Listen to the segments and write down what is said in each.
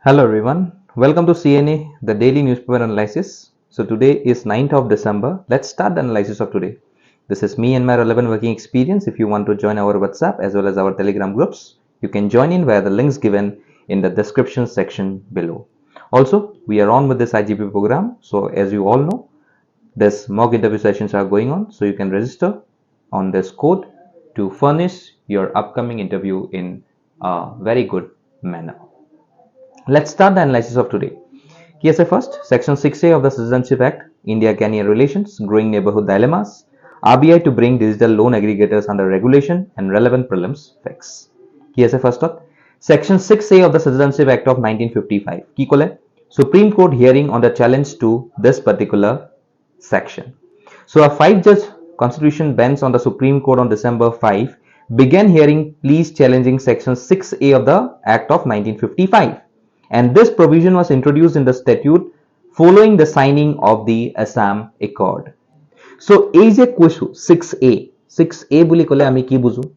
Hello everyone, welcome to CNA, the daily newspaper analysis. So today is 9th of December. Let's start the analysis of today. This is me and my relevant working experience. If you want to join our WhatsApp as well as our Telegram groups, you can join in via the links given in the description section below. Also, we are on with this IGP program. So as you all know, this mock interview sessions are going on. So you can register on this code to furnish your upcoming interview in a very good manner. Let's start the analysis of today. KSA first, Section 6A of the Citizenship Act, India-Kenya Relations, Growing Neighborhood Dilemmas, RBI to bring digital loan aggregators under regulation and relevant prelims facts. KSA first, Section 6A of the Citizenship Act of 1955. Ki kole? Supreme Court hearing on the challenge to this particular section. So a 5-judge constitution bench on the Supreme Court on December 5 began hearing pleas challenging Section 6A of the Act of 1955. And this provision was introduced in the statute following the signing of the ASSAM Accord. So, a je question 6A buli kole ami ki buzu?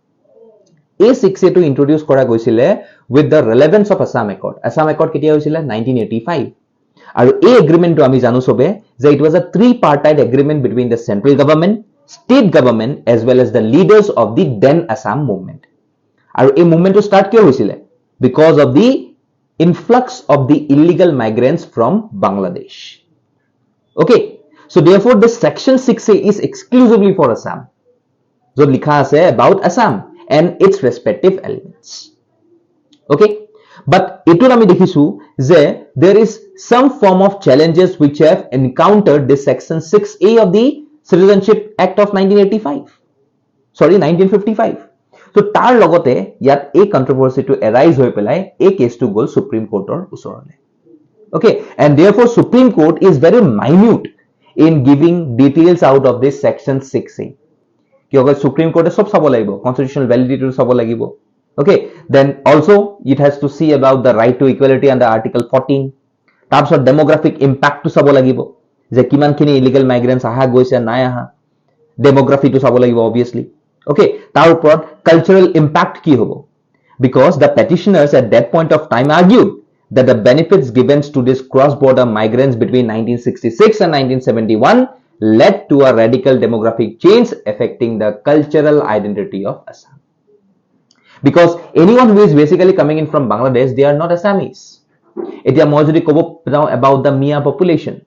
A 6A to introduce kora goisile with the relevance of ASSAM Accord. ASSAM Accord ketia hoisile 1985. Aru A agreement to ami janu sobe je it was a three-partite agreement between the central government, state government as well as the leaders of the then Assam movement. Aru a movement to start kyo hoisile? Because of the influx of the illegal migrants from Bangladesh. Okay, so therefore this section 6A is exclusively for Assam. So likha ase about Assam and its respective elements. Okay, but etu ami dekhisu je there is some form of challenges which have encountered this section 6A of the Citizenship Act of 1955. So tar logote yat a controversy to arise hoi pelai a case to go Supreme Court or usorole. Okay, and therefore Supreme Court is very minute in giving details out of this section 6A. Because Supreme Court is sab sabo lagibo, constitutional validity to sabo lagibo. Okay, then also it has to see about the right to equality under Article 14. Tabs of demographic impact to sabo lagibo. Je kiman khini illegal migrants aha goise na aha. Demography to sabo lagibo obviously. Okay, tarupor cultural impact ki hobo, because the petitioners at that point of time argued that the benefits given to these cross-border migrants between 1966 and 1971 led to a radical demographic change affecting the cultural identity of Assam. Because anyone who is basically coming in from Bangladesh, they are not Assamese. Etia moi jodi kobo about the Mia population.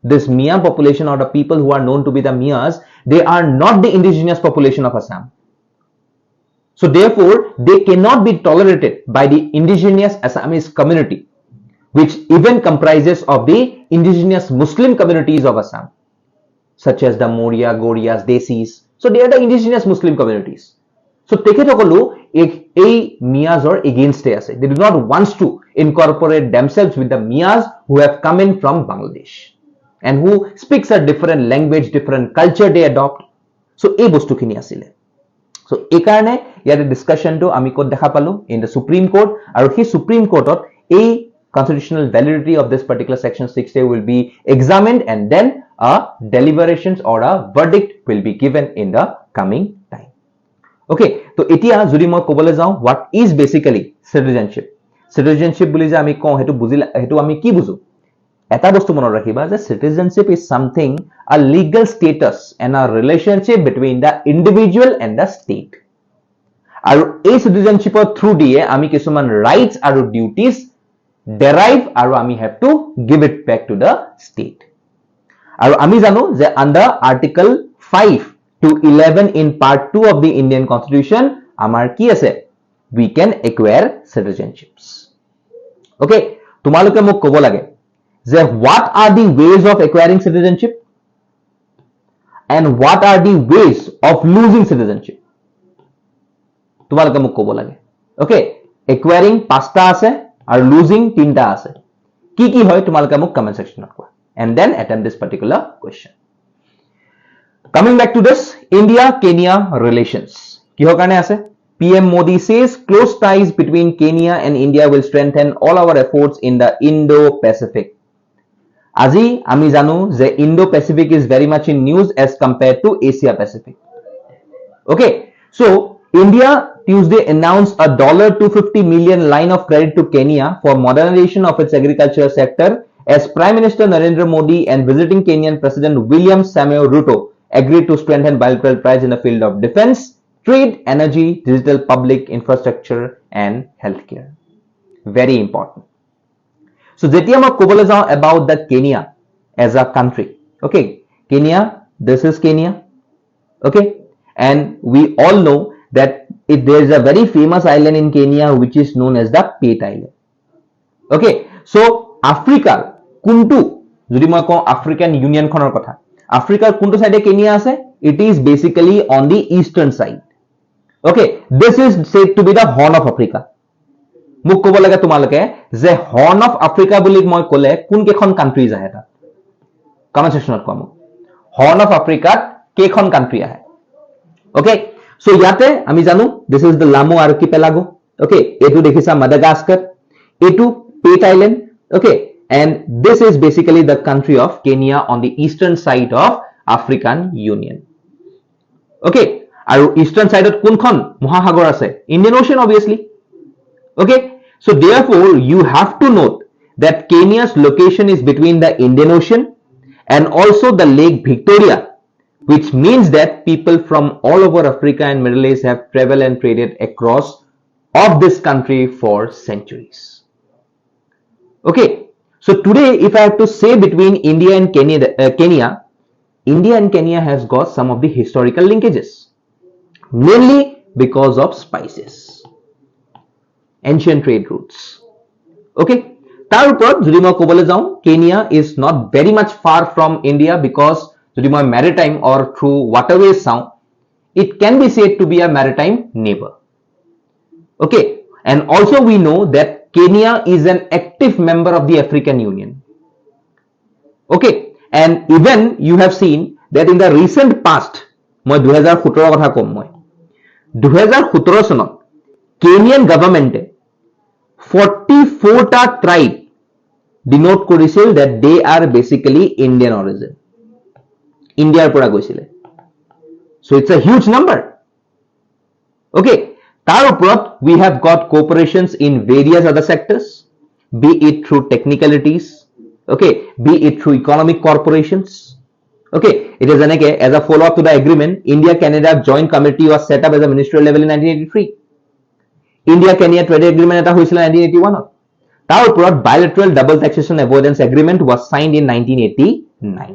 This Mia population, or the people who are known to be the Mias, they are not the indigenous population of Assam. So therefore, they cannot be tolerated by the indigenous Assamese community, which even comprises of the indigenous Muslim communities of Assam, such as the Moria, Gorias, Desis. So they are the indigenous Muslim communities. So teketokolu a Mias or against ase. They do not want to incorporate themselves with the Mias who have come in from Bangladesh and who speaks a different language, different culture they adopt. So a bostu khini asile. So e karone yate discussion to ami kot dekha palu in the Supreme Court, aru he Supreme Court a constitutional validity of this particular section 6A will be examined and then a deliberations or a verdict will be given in the coming time. Okay, so etia jodi moi kobole jao what is basically citizenship. Citizenship buli je ami ko hetu bujila hetu ami ki buju. Eta bostu monor rakhiba je citizenship is something, a legal status and a relationship between the individual and the state. Aru a citizenship through diye ami kisuman rights aru duties derive aru ami have to give it back to the state. Aru ami jano je under Article 5 to 11 in Part 2 of the Indian Constitution amar ki ase, we can acquire citizenships. Okay, tumaloke mok kobo lage যে what are the ways of acquiring citizenship and what are the ways of losing citizenship. তোমালোকে মোক কব লাগে. Okay, acquiring 5টা আছে আৰু losing 3টা আছে. কি কি হয় তোমালোকে মোক comment section ত কোৱা and then attempt this particular question. Coming back to this India-Kenya relations. কিহৰ কাৰণে আছে? PM Modi says close ties between Kenya and India will strengthen all our efforts in the Indo-Pacific. Aji ami janu je Indo-Pacific is very much in news as compared to Asia-Pacific. Okay, so India Tuesday announced a $250 million line of credit to Kenya for modernization of its agriculture sector as Prime Minister Narendra Modi and visiting Kenyan President William Samoei Ruto agreed to strengthen bilateral ties in the field of defense, trade, energy, digital public infrastructure, and healthcare. Very important. So, যেতিয়া মই ক'বলৈ যাওঁ about the Kenya as a country. Okay, Kenya, this is Kenya. Okay, and we all know that there is a very famous island in Kenya which is known as the Pate Island. Okay, so Africa, kuntu, যদি মই কওঁ African Union খনৰ কথা, Africa kuntu side Kenya আছে? It is basically on the eastern side. Okay, this is said to be the Horn of Africa. মোক ক'ব লাগে তোমালোকে যে Horn of Africa বুলি মই ক'লে কোন কেইখন কান্ট্ৰিজ আহে তাত? কমেন্ট সেকশনত কোৱা মোক। Horn of Africa কেইখন কান্ট্ৰি আহে? Okay, so ইয়াতে আমি জানো this is the Lamu archipelago. Okay, এটো দেখিছা Madagascar, এটো Pate Island. Okay, and this is basically the country of Kenya on the eastern side of African Union. Okay, আৰু eastern side কোনখন মহাসাগৰ আছে? Indian Ocean obviously. Okay, so therefore you have to note that Kenya's location is between the Indian Ocean and also the Lake Victoria, which means that people from all over Africa and Middle East have traveled and traded across of this country for centuries. Okay, so today if I have to say between India and India and Kenya has got some of the historical linkages, mainly because of spices, ancient trade routes. Okay, তাৰ ওপৰত যদি মই ক'বলৈ যাওঁ Kenya is not very much far from India because যদি মই maritime or through waterways চাওঁ, it can be said to be a maritime neighbor. Okay, and also we know that Kenya is an active member of the African Union. Okay, and even you have seen that in the recent past, মই 2017 কথা কম মই 2017 চনত Kenyan government 44টা tribe denote কৰিছিল that they are basically Indian origin. Indiaৰ পৰা গৈছিলে. So it's a huge number. Okay, তাৰ ওপৰত we have got cooperations in various other sectors, be it through technicalities, okay, be it through economic corporations. Okay, it is এনেকে as a follow up to the agreement, India Canada joint committee was set up as a ministerial level in 1983. India Kenya trade agreement এটা হৈছিল 1981 তাৰ ওপৰত bilateral double taxation avoidance agreement was signed in 1989.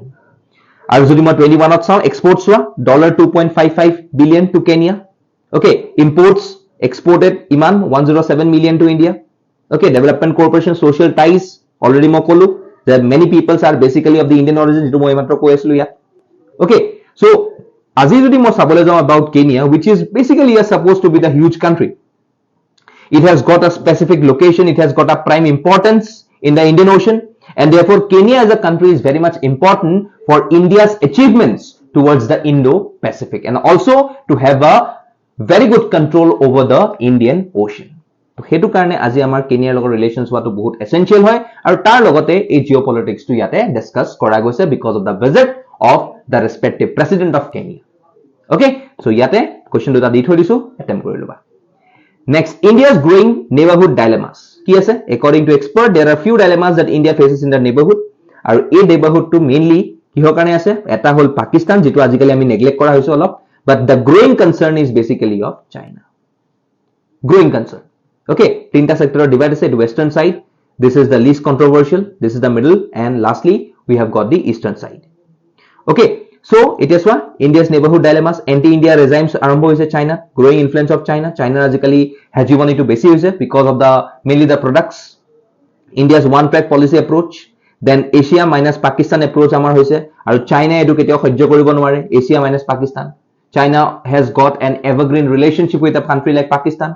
আৰু যদি মই 21 ত চাওঁ exports চোৱা $2.55 billion to Kenya. Okay, imports exported Iman 107 million to India. Okay, development cooperation, social ties already মই ক'লো that many peoples are basically of the Indian origin, যেটো মই মাত্ৰ কৈ আছিলো ইয়াত. Okay, so আজি যদি মই চাবলৈ যাওঁ about Kenya, which is basically supposed to be the huge country. It has got a specific location, it has got a prime importance in the Indian Ocean, and therefore Kenya as a country is very much important for India's achievements towards the Indo-Pacific and also to have a very good control over the Indian Ocean. তো হেতু কাৰণে আজি আমাৰ কেনিয়াৰ লগত ৰিলেশনস হোৱাটো বহুত essential হয় আৰু তাৰ লগতে এই জিঅ'পলিটিক্স টো ইয়াতে ডিসকাস কৰা গৈছে because of the visit of the respective president of Kenya. Okay, so ইয়াতে কোৱেশ্চন দুটা দি থৈ দিছো, এটেম্প কৰি লবা. Next, India's growing neighborhood dilemmas. কি আছে? According to expert, there are few dilemmas that India faces in the neighborhood. আৰু এই neighborhood টো mainly কিহৰ কাৰণে আছে? এটা হ'ল পাকিস্তান, যেটো আজিকালি আমি নেগলেক্ট কৰা হৈছে অলপ, but the growing concern is basically of China. Growing concern. Okay, তিনটা sector divided আছে, western side, this is the least controversial, this is the middle, and lastly we have got the eastern side. Okay, so it is what India's neighborhood dilemmas. Anti-India regimes আৰম্ভ হৈছে China, growing influence of China. China আজিকালি hegemony to বেছি হৈছে because of the mainly the products. India's one track policy approach, then Asia minus Pakistan approach আমাৰ হৈছে আৰু China এটো কেতিয়াও সহ্য কৰিব নোৱাৰে Asia minus Pakistan. China has got an evergreen relationship with a country like Pakistan.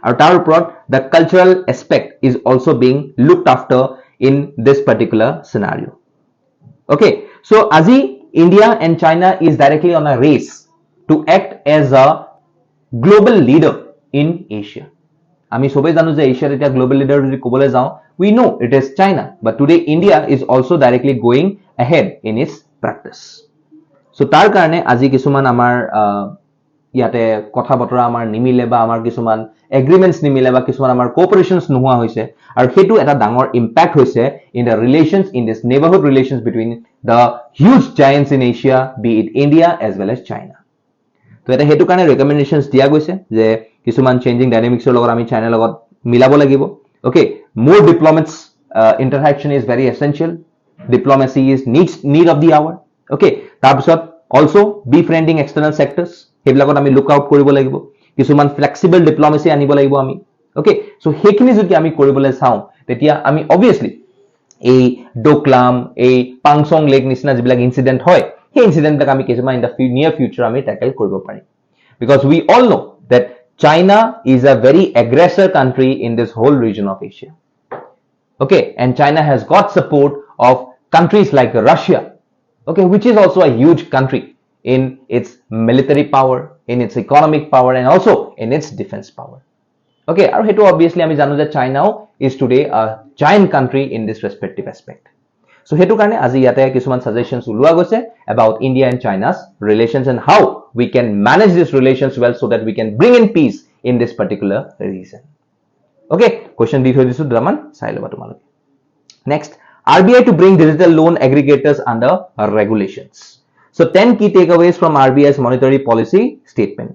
আৰু তাৰ ওপৰত the cultural aspect is also being looked after in this particular scenario. Okay, so আজি India and China is directly on a race to act as a global leader in Asia. আমি সবাই জানো যে এছিয়াৰ এটা গ্লোবাল লিডাৰ যদি ক'বলৈ যাওঁ, we know it is China, but today India is also directly going ahead in its practice. So তাৰ কাৰণে আজি কিছুমান আমাৰ ইয়াতে কথা বতৰা আমাৰ নিমিলে বা আমাৰ কিছুমান এগ্ৰিমেন্টস নিমিলে বা কিছুমান আমাৰ কোঅপাৰেশনস নোহোৱা হৈছে আৰু হেতু এটা ডাঙৰ ইম্প্যাক্ট হৈছে in the relations in this neighbourhood relations between the huge giants in Asia be it India as well as China তো এটা হেতু কাৰণে ৰেকমেন্ডেশনস দিয়া গৈছে যে কিছুমান চেঞ্জিং ডাইনামিক্সৰ লগত আমি চাইনাৰ লগত মিলাব লাগিব ওকে মোৰ diplomats interaction is very essential diplomacy is need of the hour okay তাৰপিছত also befriending external sectors হেবিলাকত আমি লুক আউট কৰিব লাগিব কিছুমান ফ্লেক্সিবল ডিপ্লোমেসি আনিব লাগিব আমি ওকে সো হেখিনি যদি আমি কৰিবলৈ চাও তেতিয়া আমি obviously এই ডোকলাম এই পাংসং লেক নিচিনা যিবিলাক ইনসিডেন্ট হয় সেই ইনসিডেন্টক আমি কিছুমান ইন দা নিয়াৰ ফিউচাৰ আমি ট্যাকল কৰিব পাৰিম because we all know that China is a very aggressor country in this whole region of Asia okay and China has got support of countries like Russia okay which is also a huge country in its military power in its economic power and also in its defense power okay aru hetu obviously ami janu je China is today a giant country in this respective aspect so hetu karone aji yate kisuman suggestions ulua goise about India and China's relations and how we can manage these relations well so that we can bring in peace in this particular region okay question di thoi disu draman sai loba tumalok next RBI to bring digital loan aggregators under regulations so 10 key takeaways from RBI's monetary policy statement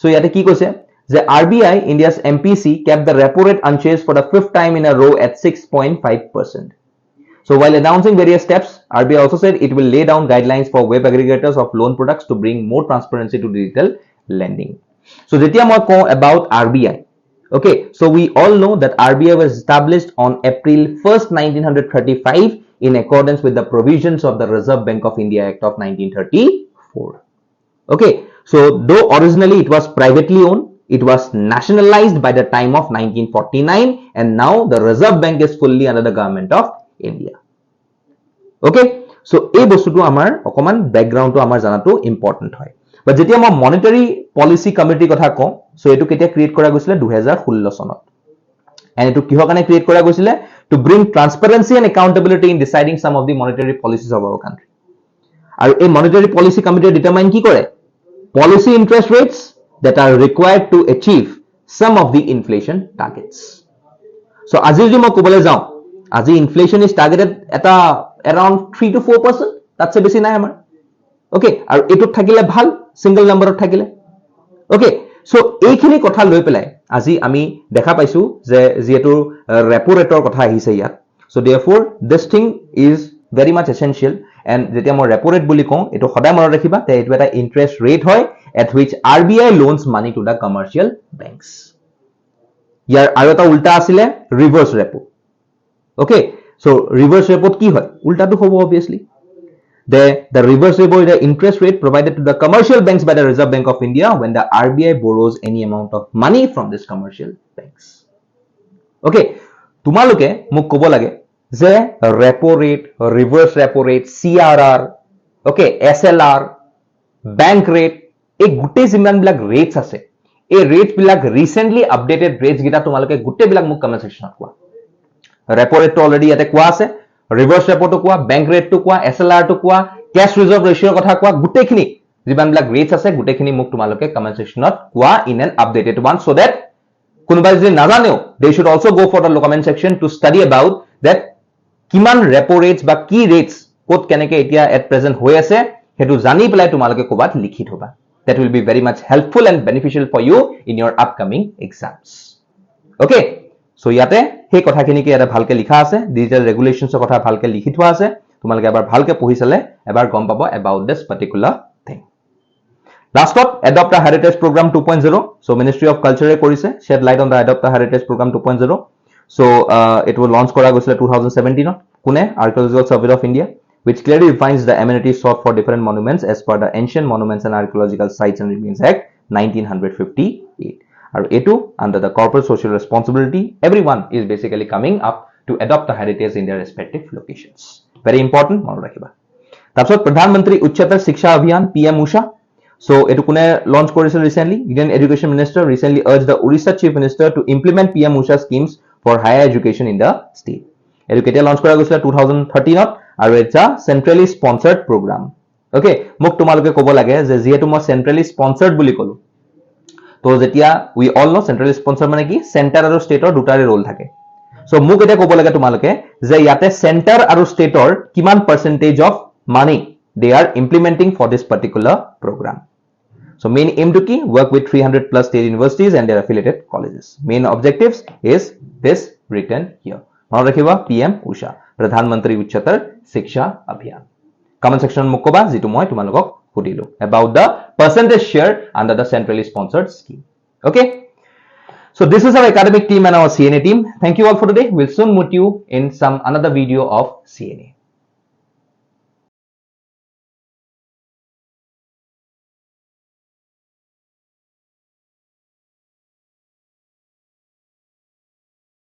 so yate ki koise the RBI India's MPC kept the repo rate unchanged for the fifth time in a row at 6.5%. So while announcing various steps, RBI also said it will lay down guidelines for web aggregators of loan products to bring more transparency to digital lending. So jetia moi ko about RBI. Okay, so we all know that RBI was established on April 1st, 1935 in accordance with the provisions of the Reserve Bank of India Act of 1934. Okay, so though originally it was privately owned, it was nationalized by the time of 1949 and now the Reserve Bank is fully under the government of India. Okay, so এই বস্তুটো আমাৰ অকমান ব্যাকগ্ৰাউন্ডটো আমাৰ জানাটো important হয় but যেতিয়া মই monetary policy committee কথা কওঁ সো এটো কেতিয়া ক্ৰিয়েট কৰা গৈছিল 2016 চনত and এটো কিহৰ কাৰণে ক্ৰিয়েট কৰা গৈছিল to bring transparency and accountability in deciding some of the monetary policies of our country আৰু এই মনিটাৰী পলিসি কমিটি ডিটাৰমাইন কি কৰে policy interest rates that are required to achieve some of the inflation targets so আজি যদি মই কবলৈ যাওঁ আজি inflation is targeted at around 3 to 4% that's a বেছি নাই আমাৰ okay আৰু এটো থাকিলে ভাল সিঙ্গল নম্বৰত থাকিলে okay so এইখিনি কথা লৈ পেলাই আজি আমি দেখা পাইছো যে যেটো repo rate ৰ কথা আহিছে ইয়াত so therefore this thing is very much essential and যেতিয়া মই repo rate বুলি কওঁ এটো সদায় মনত ৰাখিবা তে এটো এটা interest rate হয় at which RBI loans money to the commercial banks ইয়াৰ আৰু এটা উল্টা আছিলে reverse repo okay so reverse repo কি হয় উল্টাটো হ'ব obviously the reverse repo is the interest rate provided to the commercial banks by the Reserve Bank of India when the RBI borrows any amount of money from these commercial banks okay তোমালোকে মোক ক'ব লাগে যে repo rate reverse repo rate CRR okay SLR bank rate এই গুটে যিমান বিলাক ৰেটস আছে এই ৰেটস বিলাক recently updated ৰেটস গিটা তোমালোকে গুটে বিলাক মোক কমেন্ট সেকশনত কোৱা repo rate to already ইয়াতে কোৱা আছে reverse repo to কোৱা bank rate to কোৱা SLR to কোৱা cash reserve ratio কথা কোৱা গুটেখিনি যিমান বিলাক ৰেটস আছে গুটেখিনি মোক তোমালোকে কমেন্ট সেকশনত কোৱা in an updated one so that কোনোবাই যদি নাজানেও they should also go for the comment section to study about that কিমান repo rates বা কি rates কত কেনেকে এতিয়া at present হৈ আছে হেতু জানি পেলাই তোমালোকে কোবাত লিখি থবা that will be very much helpful and beneficial for you in your upcoming exams okay so ইয়াতে সেই কথাখিনি কি এটা ভালকে লিখা আছে ডিজিটাল ৰেগুলেশনছৰ কথা ভালকে লিখি থোৱা আছে তোমালোকে এবাৰ ভালকে পঢ়ি চালে এবাৰ গম পাব about this particular thing last up adopt a heritage program 2.0 so ministry of culture কৰিছে shed light on the adopt a heritage program 2.0 so it was launched কৰা গৈছিল 2017 ত কোনে archaeological survey of India which clearly defines the amenities sought for different monuments as per the Ancient Monuments and Archaeological Sites and Remains Act 1958 and etu under the corporate social responsibility everyone is basically coming up to adopt the heritage in their respective locations very important মনত ৰাখিবা তাৰপিছত প্ৰধানমন্ত্ৰী উচ্চতৰ শিক্ষা অভিযান PM Usha so etu kune launch কৰিছিল recently Indian Education Minister recently urged the Orissa Chief Minister to implement PM Usha schemes for higher education in the state etu ketia launch কৰা গৈছিল 2013 ত আৰু এটা centrally sponsored program okay মোক তোমালোকে ক'ব লাগে যে যেহেতু মই centrally sponsored বুলি কলো তো যেতিয়া we all know central sponsor মানে কি চেণ্টাৰ আৰু ষ্টেটৰ দুটাৰে ৰোল থাকে সো মোক এটা ক'ব লাগে তোমালোকে যে ইয়াতে চেণ্টাৰ আৰু ষ্টেটৰ কিমান percentage of money they are implementing for this particular program. So main aim to key work with 300 plus state universities and their affiliated colleges. Main objectives is this written here. Mano rakhiba PM Usha Pradhan Mantri Uchchatar Shiksha Abhiyan. Comment section mukoba jitu moi tumalogok hudilu about the percentage share under the centrally sponsored scheme. Okay. So this is our academic team and our CNA team. Thank you all for today. We'll soon meet you in some another video of CNA.